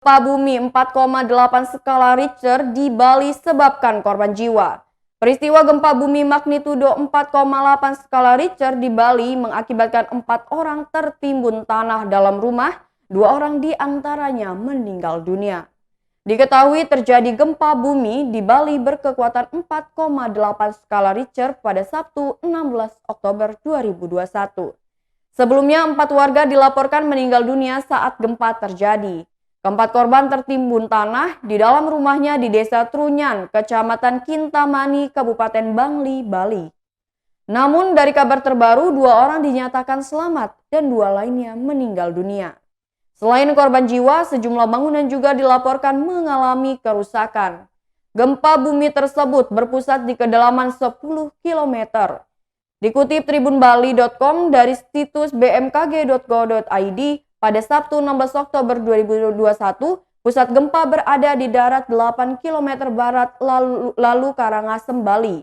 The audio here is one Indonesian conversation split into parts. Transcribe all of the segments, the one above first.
Gempa bumi 4,8 skala Richter di Bali sebabkan korban jiwa. Peristiwa gempa bumi magnitudo 4,8 skala Richter di Bali mengakibatkan 4 orang tertimbun tanah dalam rumah, 2 orang di antaranya meninggal dunia. Diketahui terjadi gempa bumi di Bali berkekuatan 4,8 skala Richter pada Sabtu 16 Oktober 2021. Sebelumnya 4 warga dilaporkan meninggal dunia saat gempa terjadi. Keempat korban tertimbun tanah di dalam rumahnya di Desa Trunyan, Kecamatan Kintamani, Kabupaten Bangli, Bali. Namun dari kabar terbaru 2 orang dinyatakan selamat dan 2 lainnya meninggal dunia. Selain korban jiwa, sejumlah bangunan juga dilaporkan mengalami kerusakan. Gempa bumi tersebut berpusat di kedalaman 10 km. Dikutip tribunbali.com dari situs bmkg.go.id, pada Sabtu 16 Oktober 2021, pusat gempa berada di darat 8 km barat lalu Karangasem, Bali.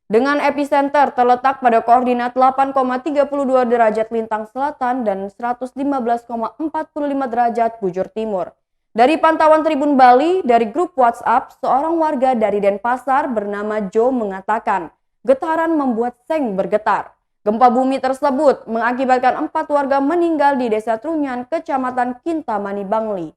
Dengan epicenter terletak pada koordinat 8,32 derajat lintang selatan dan 115,45 derajat bujur timur. Dari pantauan Tribun Bali, dari grup WhatsApp, seorang warga dari Denpasar bernama Joe mengatakan, getaran membuat seng bergetar. Gempa bumi tersebut mengakibatkan 4 warga meninggal di Desa Trunyan, Kecamatan Kintamani, Bangli.